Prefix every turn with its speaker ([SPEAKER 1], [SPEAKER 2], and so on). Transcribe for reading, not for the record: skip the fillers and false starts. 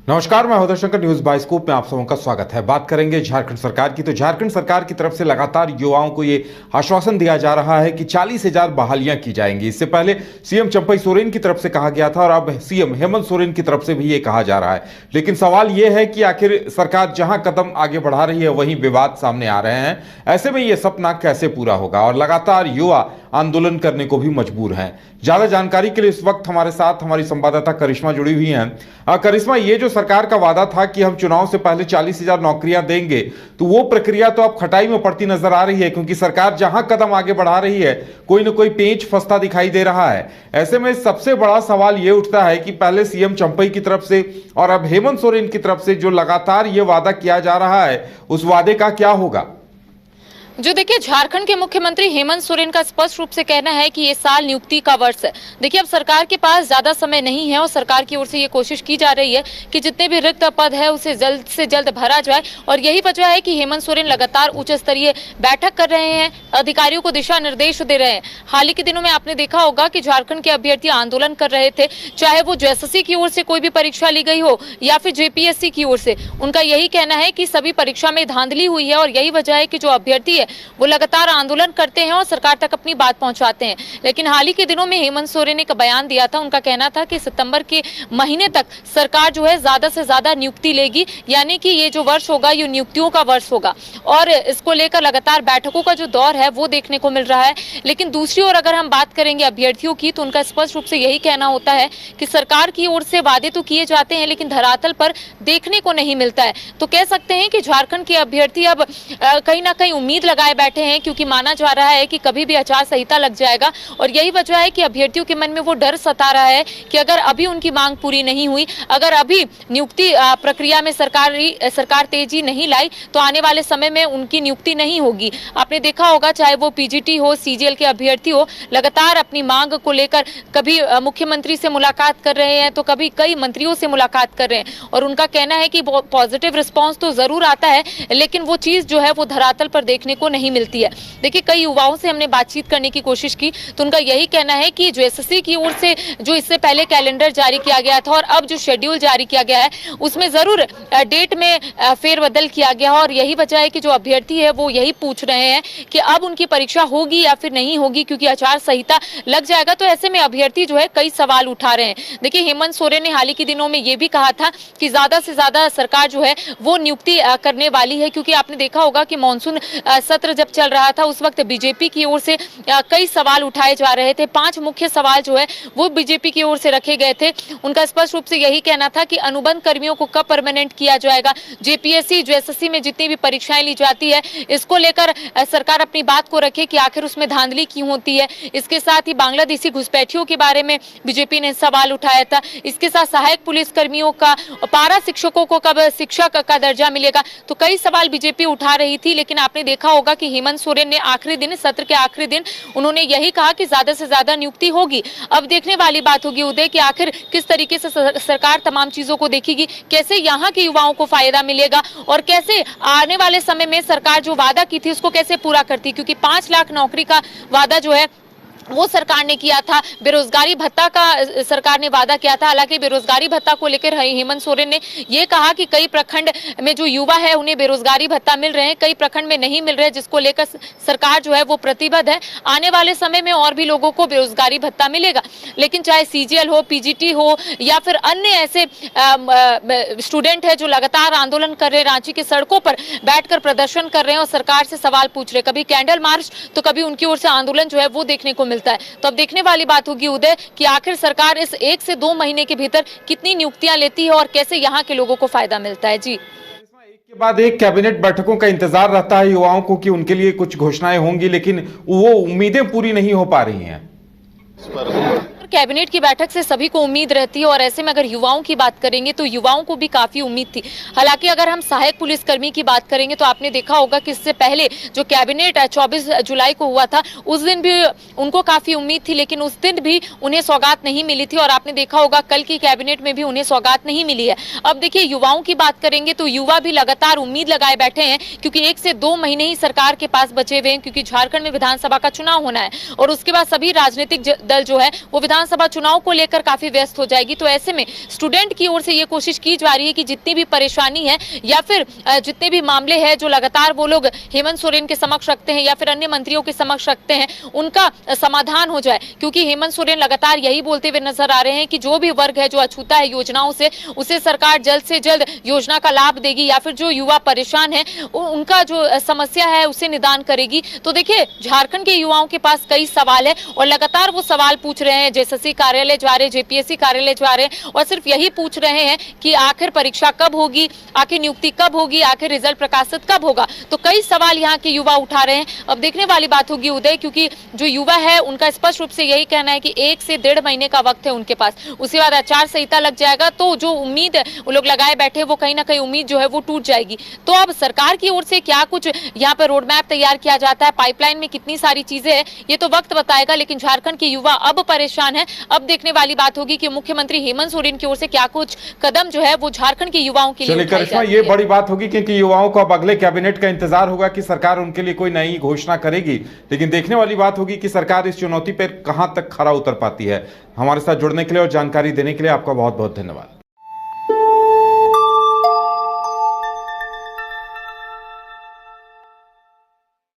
[SPEAKER 1] नमस्कार, मैं हृदय शंकर, न्यूज बाइस्कोप में आप सबों का स्वागत है। बात करेंगे झारखंड सरकार की। तो झारखंड सरकार की तरफ से लगातार युवाओं को ये आश्वासन दिया जा रहा है कि 40,000 बहालियां की जाएंगी। इससे पहले सीएम चंपई सोरेन की तरफ से कहा गया था और अब सीएम हेमंत सोरेन की तरफ से भी ये कहा जा रहा है। लेकिन सवाल ये है कि आखिर सरकार जहां कदम आगे बढ़ा रही है वहीं विवाद सामने आ रहे हैं। ऐसे में ये सपना कैसे पूरा होगा और लगातार युवा आंदोलन करने को भी मजबूर हैं। ज्यादा जानकारी के लिए इस वक्त हमारे साथ हमारी संवाददाता करिश्मा जुड़ी हुई हैं। करिश्मा, ये जो सरकार का वादा था कि हम चुनाव से पहले 40,000 नौकरियां देंगे, तो वो प्रक्रिया तो अब खटाई में पड़ती नजर आ रही है, क्योंकि सरकार जहां कदम आगे बढ़ा रही है कोई ना कोई पेंच फंसता दिखाई दे रहा है। ऐसे में सबसे बड़ा सवाल ये उठता है कि पहले सीएम चंपई की तरफ से और अब हेमंत सोरेन की तरफ से जो लगातार ये वादा किया जा रहा है, उस वादे का क्या होगा?
[SPEAKER 2] जो देखिए, झारखंड के मुख्यमंत्री हेमंत सोरेन का स्पष्ट रूप से कहना है कि ये साल नियुक्ति का वर्ष है। देखिए, अब सरकार के पास ज्यादा समय नहीं है और सरकार की ओर से ये कोशिश की जा रही है कि जितने भी रिक्त पद है उसे जल्द से जल्द भरा जाए। और यही वजह है कि हेमंत सोरेन लगातार उच्च स्तरीय बैठक कर रहे हैं, अधिकारियों को दिशा निर्देश दे रहे हैं। हाल ही के दिनों में आपने देखा होगा कि झारखंड के अभ्यर्थी आंदोलन कर रहे थे, चाहे वो जेएसएससी की ओर से कोई भी परीक्षा ली गई हो या फिर जेपीएससी की ओर से। उनका यही कहना है कि सभी परीक्षा में धांधली हुई है और यही वजह है कि जो अभ्यर्थी है वो लगातार आंदोलन करते हैं और सरकार तक अपनी बात पहुंचाते हैं। लेकिन हाल ही के दिनों में हेमंत सोरेन ने एक बयान दिया था। उनका कहना था कि सितंबर के महीने तक सरकार जो है ज्यादा से ज्यादा नियुक्ति लेगी, यानी कि ये जो वर्ष होगा ये नियुक्तियों का वर्ष होगा। और इसको लेकर लगातार बैठकों का जो दौर है वो देखने को मिल रहा है। लेकिन दूसरी ओर अगर हम बात करेंगे अभ्यर्थियों की, तो उनका स्पष्ट रूप से यही कहना होता है कि सरकार की ओर से वादे तो किए जाते हैं लेकिन धरातल पर देखने को नहीं मिलता है। तो कह सकते हैं कि झारखंड के अभ्यर्थी अब कहीं ना कहीं उम्मीद लगाए बैठे हैं, क्योंकि माना जा रहा है कि कभी भी आचार संहिता लग जाएगा। और यही वजह है कि अभ्यर्थियों के मन में वो डर सता रहा है कि अगर अभी उनकी मांग पूरी नहीं हुई, अगर अभी नियुक्ति प्रक्रिया में सरकार तेजी नहीं लाई, तो आने वाले समय में उनकी नियुक्ति नहीं होगी। आपने देखा होगा, चाहे वो पीजीटी हो, सीजीएल के अभ्यर्थी हो, लगातार अपनी मांग को लेकर कभी मुख्यमंत्री से मुलाकात कर रहे हैं तो कभी कई मंत्रियों से मुलाकात कर रहे हैं। और उनका कहना है कि पॉजिटिव रिस्पॉन्स तो जरूर आता है, लेकिन वो चीज जो है वो धरातल पर देखने को नहीं मिलती है। देखिए, कई युवाओं से हमने बातचीत करने की कोशिश की तो उनका यही कहना है कि जो एसएससी की ओर से जो इससे पहले कैलेंडर जारी किया गया था और अब जो शेड्यूल जारी किया गया है उसमें जरूर डेट में फेरबदल किया गया है। और यही वजह है कि जो अभ्यर्थी है वो यही पूछ रहे हैं कि अब उनकी परीक्षा होगी या फिर नहीं होगी, क्योंकि आचार संहिता लग जाएगा। तो ऐसे में अभ्यर्थी जो है कई सवाल उठा रहे हैं। देखिए, हेमंत सोरेन ने हाल ही के दिनों में ये भी कहा था कि ज्यादा से ज्यादा सरकार जो है वो नियुक्ति करने वाली है, क्योंकि आपने देखा होगा कि मानसून सत्र जब चल रहा था उस वक्त बीजेपी की ओर से कई सवाल उठाए जा रहे थे। 5 मुख्य सवाल जो है वो बीजेपी की ओर से रखे गए थे। उनका स्पष्ट रूप से यही कहना था कि अनुबंध कर्मियों को कब परमानेंट किया जाएगा, जेपीएससी जेएसएससी में जितनी भी परीक्षाएं ली जाती है इसको लेकर सरकार अपनी बात को रखे कि आखिर उसमें धांधली क्यों होती है। इसके साथ ही बांग्लादेशी घुसपैठियों के बारे में बीजेपी ने सवाल उठाया था। इसके साथ सहायक पुलिस कर्मियों का, पारा शिक्षकों को कब शिक्षक का दर्जा मिलेगा, तो कई सवाल बीजेपी उठा रही थी। लेकिन आपने देखा होगा कि हेमंत सोरेन ने आखिरी दिन, सत्र के आखिरी दिन, उन्होंने यही कहा कि ज्यादा से ज्यादा नियुक्ति होगी। अब देखने वाली बात होगी उदय कि आखिर किस तरीके से सरकार तमाम चीजों को देखेगी, कैसे यहाँ के युवाओं को फायदा मिलेगा और कैसे आने वाले समय में सरकार जो वादा की थी उसको कैसे पूरा करती, क्योंकि 5 लाख नौकरी का वादा जो है वो सरकार ने किया था। बेरोजगारी भत्ता का सरकार ने वादा किया था। हालांकि बेरोजगारी भत्ता को लेकर हेमंत सोरेन ने ये कहा कि कई प्रखंड में जो युवा है उन्हें बेरोजगारी भत्ता मिल रहे हैं, कई प्रखंड में नहीं मिल रहे, जिसको लेकर सरकार जो है वो प्रतिबद्ध है। आने वाले समय में और भी लोगों को बेरोजगारी भत्ता मिलेगा। लेकिन चाहे सीजीएल हो, पीजीटी हो या फिर अन्य ऐसे स्टूडेंट है जो लगातार आंदोलन कर रहे हैं, रांची के सड़कों पर बैठकर प्रदर्शन कर रहे हैं और सरकार से सवाल पूछ रहे, कभी कैंडल मार्च तो कभी उनकी ओर से आंदोलन जो है वो देखने को मिलता है। तो अब देखने वाली बात होगी उदय कि आखिर सरकार इस 1 से 2 महीने के भीतर कितनी नियुक्तियां लेती है और कैसे यहाँ के लोगों को फायदा मिलता है। जी,
[SPEAKER 1] एक के बाद एक कैबिनेट बैठकों का इंतजार रहता है युवाओं को कि उनके लिए कुछ घोषणाएं होंगी, लेकिन वो उम्मीदें पूरी नहीं हो पा रही हैं।
[SPEAKER 2] कैबिनेट की बैठक से सभी को उम्मीद रहती है और ऐसे में अगर युवाओं की बात करेंगे तो युवाओं को भी काफी उम्मीद थी। हालांकि अगर हम सहायक पुलिसकर्मी की बात करेंगे तो आपने देखा होगा कि इससे पहले जो कैबिनेट 24 जुलाई को हुआ था उस दिन भी उनको काफी उम्मीद थी, लेकिन उस दिन भी उन्हें सौगात नहीं मिली थी। और आपने देखा होगा कल की कैबिनेट में भी उन्हें सौगात नहीं मिली है। अब देखिए, युवाओं की बात करेंगे तो युवा भी लगातार उम्मीद लगाए बैठे हैं, क्योंकि 1 से 2 महीने ही सरकार के पास बचे हुए हैं, क्योंकि झारखंड में विधानसभा का चुनाव होना है और उसके बाद सभी राजनीतिक दल जो है वो विधान विधानसभा चुनाव को लेकर काफी व्यस्त हो जाएगी। तो ऐसे में स्टूडेंट की ओर से ये कोशिश की जा रही है कि जितनी भी परेशानी है या फिर जितने भी मामले हैं जो लगातार वो लोग हेमंत सोरेन के समक्ष रखते हैं या फिर अन्य मंत्रियों के समक्ष रखते हैं, उनका समाधान हो जाए। क्योंकि हेमंत सोरेन लगातार यही बोलते हुए नजर आ रहे हैं कि जो भी वर्ग है जो अछूता है योजनाओं से, उसे सरकार जल्द से जल्द योजना का लाभ देगी या फिर जो युवा परेशान है उनका जो समस्या है उसे निदान करेगी। तो देखिए, झारखंड के युवाओं के पास कई सवाल है और लगातार वो सवाल पूछ रहे हैं। जेएसएससी कार्यालय जा रहे, जेपीएससी कार्यालय जा रहे हैं और सिर्फ यही पूछ रहे हैं कि आखिर परीक्षा कब होगी, आखिर नियुक्ति कब होगी, आखिर रिजल्ट प्रकाशित कब होगा। तो कई सवाल यहाँ के युवा उठा रहे हैं। अब देखने वाली बात होगी उदय, क्योंकि जो युवा है उनका स्पष्ट रूप से यही कहना है कि 1 से 1.5 महीने का वक्त है उनके पास, उसके बाद आचार संहिता लग जाएगा। तो जो उम्मीद वो लोग लगाए बैठे वो कहीं ना कहीं उम्मीद जो है वो टूट जाएगी। तो अब सरकार की ओर से क्या कुछ यहाँ पर रोड मैप तैयार किया जाता है, पाइपलाइन में कितनी सारी चीजें हैं, ये तो वक्त बताएगा। लेकिन झारखंड के युवा अब परेशान है। अब देखने वाली बात होगी कि मुख्यमंत्री हेमंत सोरेन की ओर से क्या कुछ कदम जो है वो झारखंड के युवाओं के लिए उठाए
[SPEAKER 1] करिश्मा, ये बड़ी बात होगी क्योंकि युवाओं को अब अगले कैबिनेट का इंतजार होगा कि सरकार उनके लिए कोई नई घोषणा करेगी। लेकिन देखने वाली बात होगी कि सरकार इस चुनौती पर कहां तक खरा उतर पाती है। हमारे साथ जुड़ने के लिए और जानकारी देने के लिए आपका बहुत बहुत धन्यवाद।